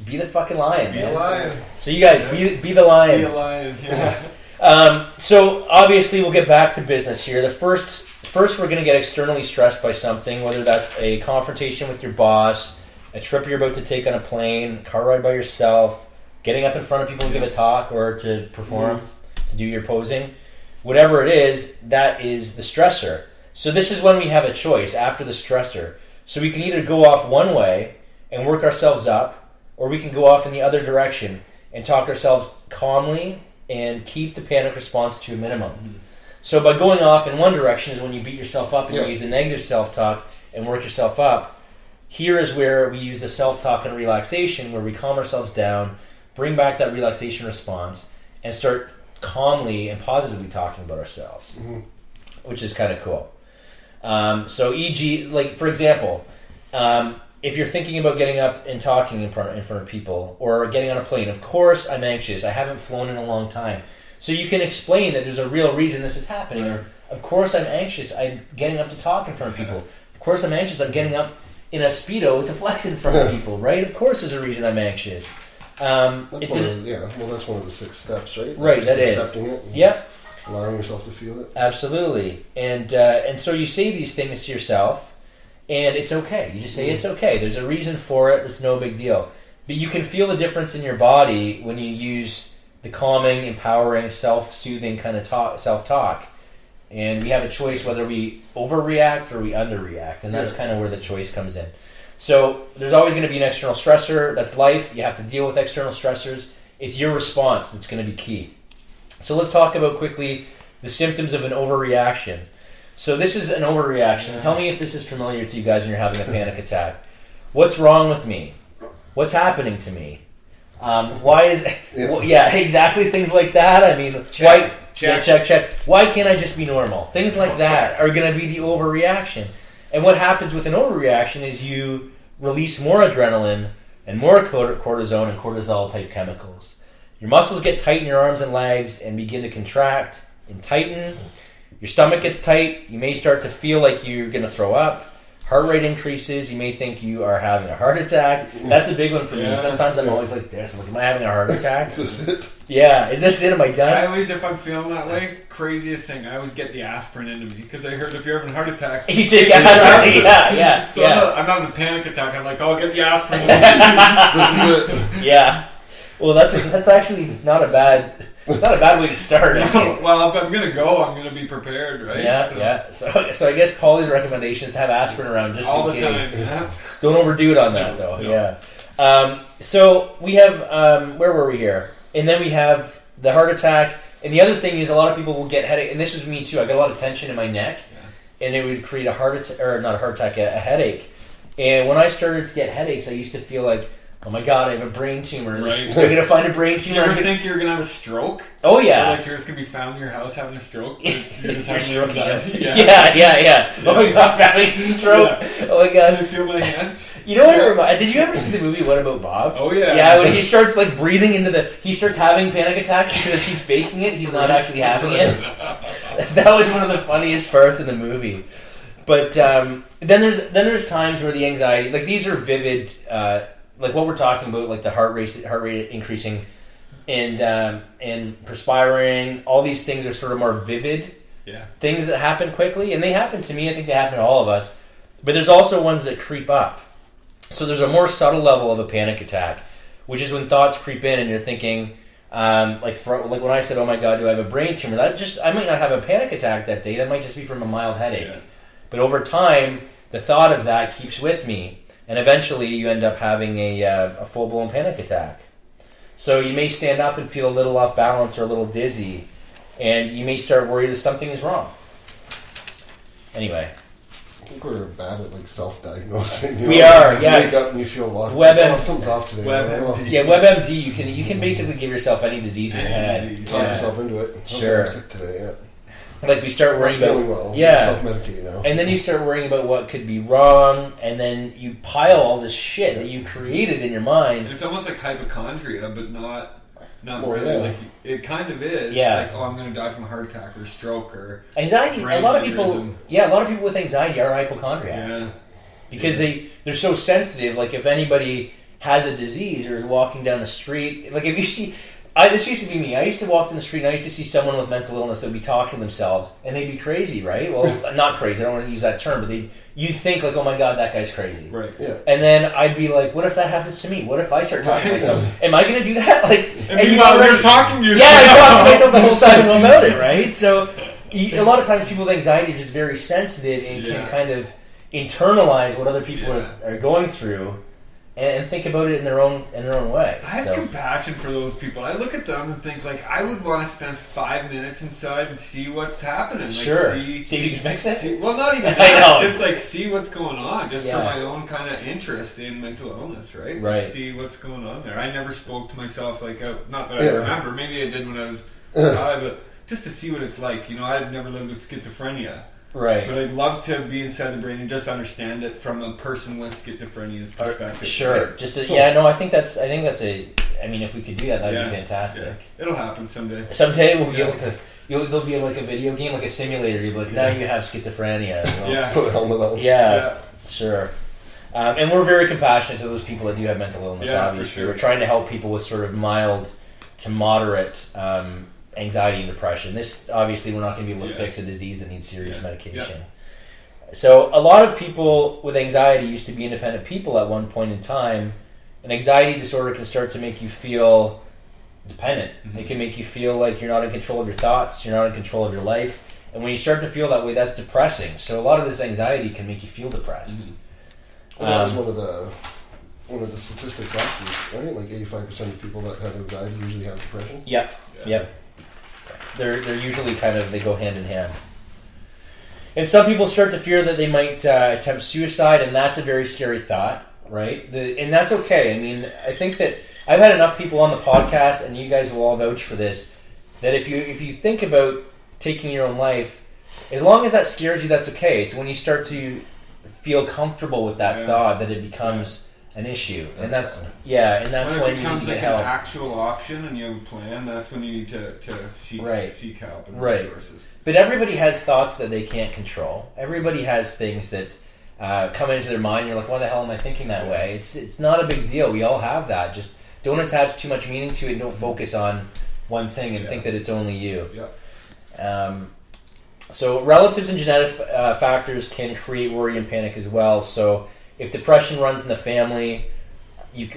be the fucking lion, Be man. a lion. So you guys, be the lion. Be a lion, yeah. So obviously we'll get back to business here. The first we're going to get externally stressed by something, whether that's a confrontation with your boss, a trip you're about to take on a plane, a car ride by yourself, getting up in front of people to give a talk or to perform, to do your posing. Whatever it is, that is the stressor. So this is when we have a choice after the stressor. So we can either go off one way and work ourselves up, or we can go off in the other direction and talk ourselves calmly and keep the panic response to a minimum. Mm-hmm. So by going off in one direction is when you beat yourself up and you use the negative self-talk and work yourself up. Here is where we use the self-talk and relaxation, where we calm ourselves down, bring back that relaxation response, and start calmly and positively talking about ourselves, which is kind of cool. So e.g., like for example, if you're thinking about getting up and talking in front of people or getting on a plane, of course I'm anxious. I haven't flown in a long time. So you can explain that there's a real reason this is happening. Or, of course I'm anxious. I'm getting up to talk in front of people. Of course I'm anxious. I'm getting up in a Speedo to flex in front of people, right? Of course there's a reason I'm anxious. That's one of the 6 steps, right? Right, that is. Accepting it. Yep. Allowing yourself to feel it. Absolutely. And so you say these things to yourself, and it's okay. You just say it's okay. There's a reason for it. It's no big deal. But you can feel the difference in your body when you use the calming, empowering, self-soothing kind of self-talk. And we have a choice whether we overreact or we underreact. And that's kind of where the choice comes in. So there's always going to be an external stressor. That's life. You have to deal with external stressors. It's your response that's going to be key. So let's talk about quickly the symptoms of an overreaction. So this is an overreaction. Tell me if this is familiar to you guys when you're having a panic attack. What's wrong with me? What's happening to me? Why is... exactly, things like that. I mean, check. Why can't I just be normal? Things like that are going to be the overreaction. And what happens with an overreaction is you release more adrenaline and more cortisone and cortisol-type chemicals. Your muscles get tight in your arms and legs and begin to contract and tighten. Your stomach gets tight. You may start to feel like you're going to throw up. Heart rate increases. You may think you are having a heart attack. That's a big one for me. Sometimes I'm always like this. Like, am I having a heart attack? Is this it? Yeah. Is this it? Am I done? I always, if I'm feeling that way, craziest thing, I alys get the aspirin into me. Because I heard if you're having a heart attack... You take aspirin. Yeah. So I'm not in a panic attack. I'm like, I'll get the aspirin. This is it. Yeah. Well, that's actually not a bad... It's not a bad way to start. Well, if I'm going to go, I'm going to be prepared, right? Yeah. So I guess Paulie's recommendation is to have aspirin around just all in the case. time. Yeah. Don't overdo it on that, though. No. Yeah. So we have, where were we here? And then we have the heart attack. And the other thing is a lot of people will get headache. And this was me, too. I got a lot of tension in my neck. Yeah. And it would create a heart attack, or not a heart attack, a headache. And when I started to get headaches, I used to feel like, oh my God, I have a brain tumor. Right. I'm going to find a brain tumor. Do you ever think you're going to have a stroke? Oh, yeah. Or like you're just going to be found in your house having a stroke? You're just having Yeah. Oh my God, I'm having a stroke. Yeah. Oh my God. Can you feel my hands? You know what? Did you ever see the movie What About Bob? Oh yeah. Yeah, when he starts like breathing into he starts having panic attacks because if he's faking it, he's not actually having it. That was one of the funniest parts in the movie. But then there's times where the anxiety, like these are vivid, like what we're talking about, like the heart rate increasing, and perspiring. All these things are sort of more vivid things that happen quickly, and they happen to me. I think they happen to all of us. But there's also ones that creep up. So there's a more subtle level of a panic attack, which is when thoughts creep in and you're thinking, like when I said, "Oh my God, do I have a brain tumor?" I might not have a panic attack that day. That might just be from a mild headache. Yeah. But over time, the thought of that keeps with me, and eventually you end up having a full-blown panic attack. So you may stand up and feel a little off balance or a little dizzy, and you may start worried that something is wrong. Anyway. I think we're bad at like self-diagnosing. We are, You wake up and you feel something's off today. WebMD. Yeah, WebMD. You can basically give yourself any disease in the head. Talk yourself into it. Sure. I'm sick today. Like we start worrying about self-medicate now. And then you start worrying about what could be wrong, and then you pile all this shit that you created in your mind. It's almost like hypochondria, but not Well, really. yeah. Like it kind of is. Yeah. Like, oh, I'm going to die from a heart attack or stroke or Anxiety. A lot of people with anxiety are hypochondriacs. Yeah. Because they're so sensitive. Like if anybody has a disease or is walking down the street, like if you see, this used to be me. I used to walk down the street and I used to see someone with mental illness that would be talking to themselves and they'd be crazy, right? Well, not crazy. I don't want to use that term, but you'd think like, oh my God, that guy's crazy. Right. Yeah. And then I'd be like, what if that happens to me? What if I start talking to myself? Am I going to do that? Like, and you're talking to yourself. Yeah, I'm talking to myself the whole time about it, right? So a lot of times people with anxiety are just very sensitive and can kind of internalize what other people are going through. And think about it in their own way. I have compassion for those people. I look at them and think, like, I would want to spend 5 minutes inside and see what's happening. Like, sure. See if you can fix it? Well, not even that. I know. Just, like, see what's going on. Just for my own kind of interest in mental illness, right? Right. Like, see what's going on there. I never spoke to myself, like, not that I remember. Maybe I did when I was 5, but just to see what it's like. You know, I've never lived with schizophrenia. Right. But I'd love to be inside the brain and just understand it from a person with schizophrenia's perspective. Sure. Right? Just I think that's I mean, if we could do that, that'd be fantastic. Yeah. It'll happen someday. Someday we'll be able to. There'll be like a video game, like a simulator. You'll be like, now you have schizophrenia. Well, put a helmet on. Yeah. Sure. And we're very compassionate to those people that do have mental illness. Obviously, we're trying to help people with sort of mild to moderate anxiety and depression. This, obviously, we're not going to be able to fix a disease that needs serious medication. So a lot of people with anxiety used to be independent people at one point in time. An anxiety disorder can start to make you feel dependent. It can make you feel like you're not in control of your thoughts, you're not in control of your life. And when you start to feel that way, that's depressing. So a lot of this anxiety can make you feel depressed. Well, that was one of the statistics actually, right? Like 85% of people that have anxiety usually have depression. Yep. They're usually they go hand in hand. And some people start to fear that they might attempt suicide, and that's a very scary thought, right? And that's okay. I mean, I think that I've had enough people on the podcast, and you guys will all vouch for this, that if you think about taking your own life, as long as that scares you, that's okay. It's when you start to feel comfortable with that thought that it becomes an issue, and that's when you need to get help. An actual option and you have a plan. That's when you need to seek help and resources. But everybody has thoughts that they can't control. Everybody has things that come into their mind. You're like, why the hell am I thinking that way? It's not a big deal. We all have that. Just don't attach too much meaning to it. And don't focus on one thing and think that it's only you. So relatives and genetic factors can create worry and panic as well. So if depression runs in the family,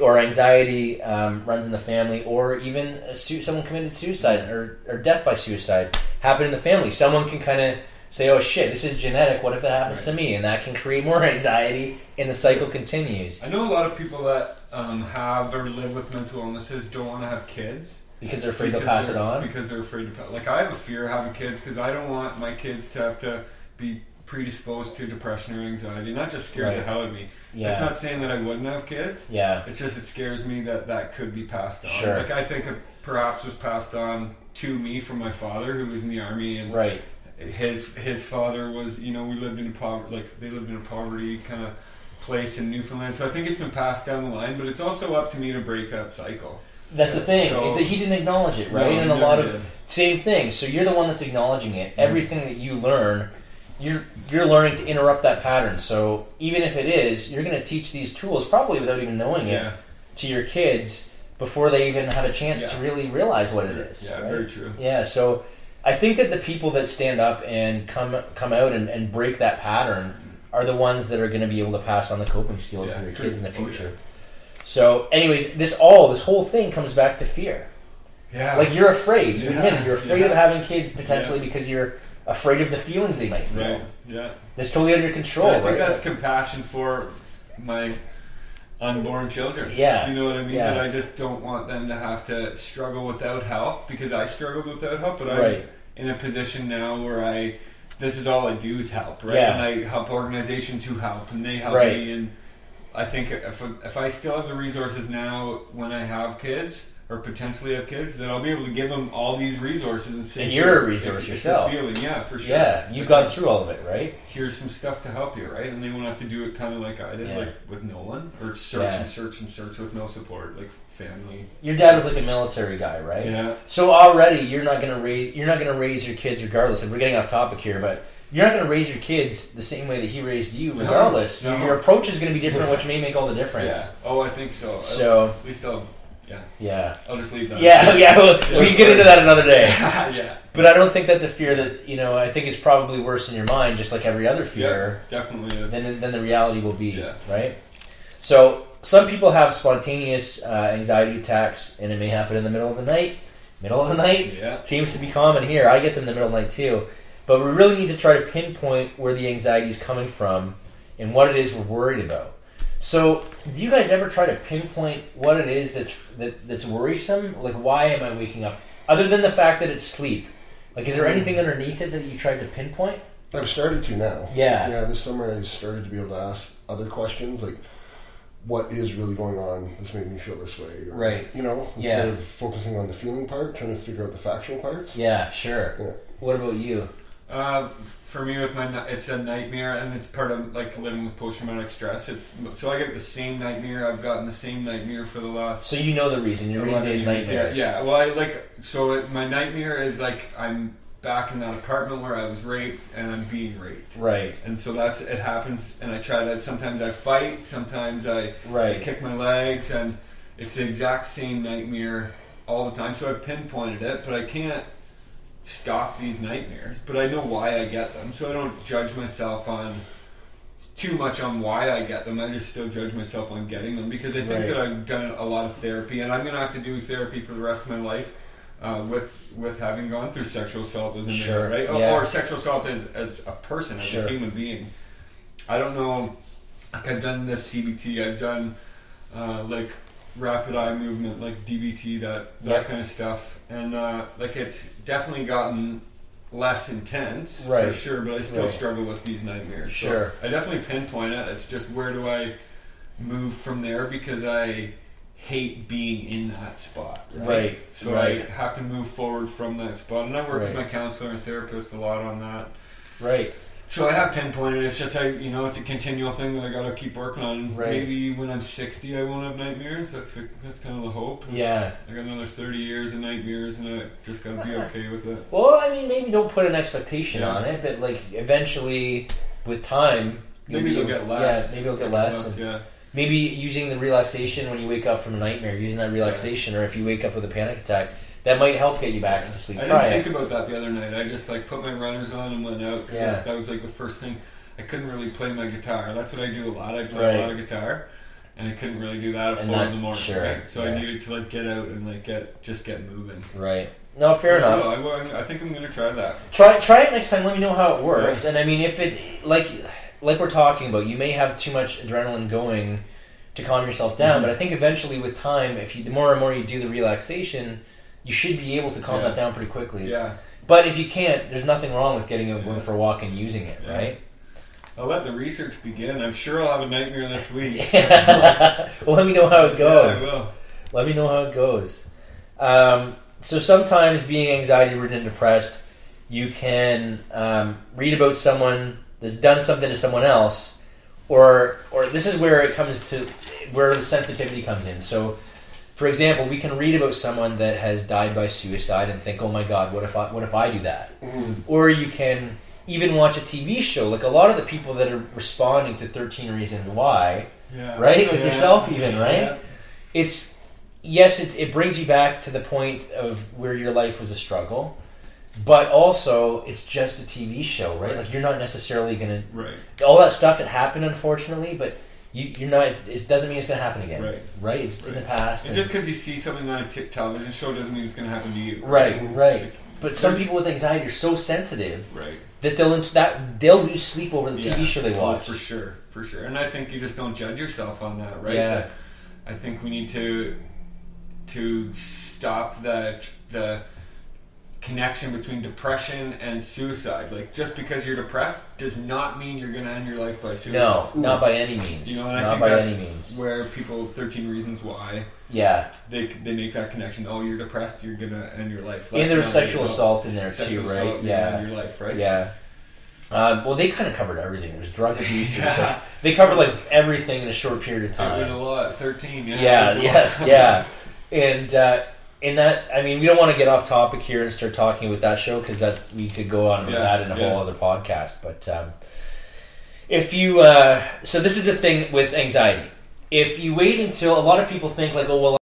or anxiety runs in the family, or even someone committed suicide or death by suicide happened in the family, someone can kind of say, oh shit, this is genetic, what if it happens to me? And that can create more anxiety, and the cycle continues. I know a lot of people that have or live with mental illnesses don't want to have kids. Because they're afraid they'll pass it on? Because they're afraid to like, I have a fear of having kids because I don't want my kids to have to be predisposed to depression or anxiety. And that just scares the hell out of me. It's not saying that I wouldn't have kids. It's just it scares me that could be passed on. Like, I think it perhaps was passed on to me from my father, who was in the army, and his father was, we lived in they lived in a poverty kind of place in Newfoundland. So I think it's been passed down the line, but it's also up to me to break that cycle. That's the thing, is that he didn't acknowledge it, right? And a lot of same thing. So you're the one that's acknowledging it. Everything that you learn, you're learning to interrupt that pattern. So even if it is, you're going to teach these tools, probably without even knowing it, to your kids before they even have a chance to really realize what it is. Yeah, very true. Yeah, so I think that the people that stand up and come out and break that pattern are the ones that are going to be able to pass on the coping skills to their kids in the future. So, anyways, this whole thing comes back to fear. Yeah. Like, you're afraid. You admit it. You're afraid of having kids potentially because you're afraid of the feelings they might feel. Right. Yeah. That's totally under control. I think that's compassion for my unborn children. Yeah. Do you know what I mean? Yeah. That I just don't want them to have to struggle without help, because I struggled without help, but I'm in a position now where this is all I do is help, right? Yeah. And I help organizations who help, and they help me, and I think if I still have the resources now when I have kids, or potentially have kids, then I'll be able to give them all these resources and say, and you're a resource yourself. Feeling, for sure. Yeah, you've gone through all of it, right? Here's some stuff to help you, right? And they won't have to do it kind of like I did, like with no one, or search with no support, like family. Your dad was like a military guy, right? Yeah. So already you're not gonna raise your kids regardless. And we're getting off topic here, but you're not going to raise your kids the same way that he raised you, regardless. No. Your approach is going to be different, which may make all the difference. Yeah. Oh, I think so. So at least I'll just leave that. Yeah. We can get into that another day. Yeah. But I don't think that's a fear that, I think it's probably worse in your mind, just like every other fear. Yeah, definitely is. Than the reality will be, right? So some people have spontaneous anxiety attacks, and it may happen in the middle of the night. Seems to be common here. I get them in the middle of the night too. But we really need to try to pinpoint where the anxiety is coming from and what it is we're worried about. So, do you guys ever try to pinpoint what it is that's worrisome? Like, why am I waking up? Other than the fact that it's sleep. Like, is there anything underneath it that you tried to pinpoint? I've started to now. Yeah. Yeah, this summer I started to be able to ask other questions, like, what is really going on that's making me feel this way? Or, right. Instead of focusing on the feeling part, trying to figure out the factual parts. Yeah, sure. Yeah. What about you? For me, it's a nightmare, and it's part of like living with post-traumatic stress. So I get the same nightmare. I've gotten the same nightmare for the last. So you know the reason. Your reason is nightmares. Yeah. Well, my nightmare is like I'm back in that apartment where I was raped, and I'm being raped. Right. And so it happens, and I try to. Sometimes I fight. Sometimes I kick my legs, and it's the exact same nightmare all the time. So I've pinpointed it, but I can't stop these nightmares, but I know why I get them, so I don't judge myself on too much on why I get them. I just still judge myself on getting them, because I think that I've done a lot of therapy, and I'm going to have to do therapy for the rest of my life with having gone through sexual assault as a man, right? Yeah. Or sexual assault as a person, as a human being. I don't know, like I've done this CBT, I've done rapid eye movement, like DBT, that kind of stuff, and it's definitely gotten less intense, for sure, but I still struggle with these nightmares. Sure. So I definitely pinpoint it. It's just, where do I move from there, because I hate being in that spot. Right. So I have to move forward from that spot, and I work with my counselor and therapist a lot on that. Right. So I have pinpointed. It's just it's a continual thing that I got to keep working on. Right. Maybe when I'm 60, I won't have nightmares. That's kind of the hope. Yeah. I got another 30 years of nightmares, and I just got to be okay with it. Well, I mean, maybe don't put an expectation on it, but eventually, with time, maybe you'll get less. Yeah, maybe you'll get less. Maybe using the relaxation when you wake up from a nightmare, using that relaxation, or if you wake up with a panic attack. That might help get you back into sleep. I didn't think about that the other night. I just put my runners on and went out. That was the first thing. I couldn't really play my guitar. That's what I do a lot. I play a lot of guitar, and I couldn't really do that at 4 in the morning. Sure. Right? So I needed to get out and get moving. Right. No, fair enough. I think I'm going to try that. Try it next time. Let me know how it works. Yeah. And I mean, if it like we're talking about, you may have too much adrenaline going to calm yourself down. But I think eventually, with time, the more and more you do the relaxation, you should be able to calm that down pretty quickly. Yeah. But if you can't, there's nothing wrong with getting out, going for a walk and using it, right? I'll let the research begin. I'm sure I'll have a nightmare this week. So. Well, let me know how it goes. Yeah, I will. Let me know how it goes. So sometimes, being anxiety-ridden and depressed, you can read about someone that's done something to someone else, or this is where it comes to where the sensitivity comes in. So, for example, we can read about someone that has died by suicide and think, "Oh my God, what if I do that?" Or you can even watch a TV show, like a lot of the people that are responding to 13 Reasons Why, right? Like yourself, even, right? Yeah. It brings you back to the point of where your life was a struggle, but also it's just a TV show, right? Like you're not necessarily gonna all that stuff. It happened, unfortunately, but. You're not. It doesn't mean it's going to happen again, right? It's in the past. And just because you see something on a television show doesn't mean it's going to happen to you, right? But some people with anxiety are so sensitive, that they'll lose sleep over the TV show they watch. Oh, for sure. And I think you just don't judge yourself on that, right? Yeah. I think we need to stop the connection between depression and suicide. Like, just because you're depressed does not mean you're going to end your life by suicide. No, not by any means. You know, and I think that's where people, 13 Reasons Why, they make that connection. Oh, you're depressed, you're going to end your life. And there's sexual assault in there too, right? End your life, right? Yeah. Well, they kind of covered everything. There's drug abuse. They covered everything in a short period of time. It was a lot. 13. Yeah. And in that, I mean, we don't want to get off topic here and start talking with that show because we could go on with that in a whole other podcast. But if you, so this is the thing with anxiety. If you wait until, a lot of people think like, oh, well,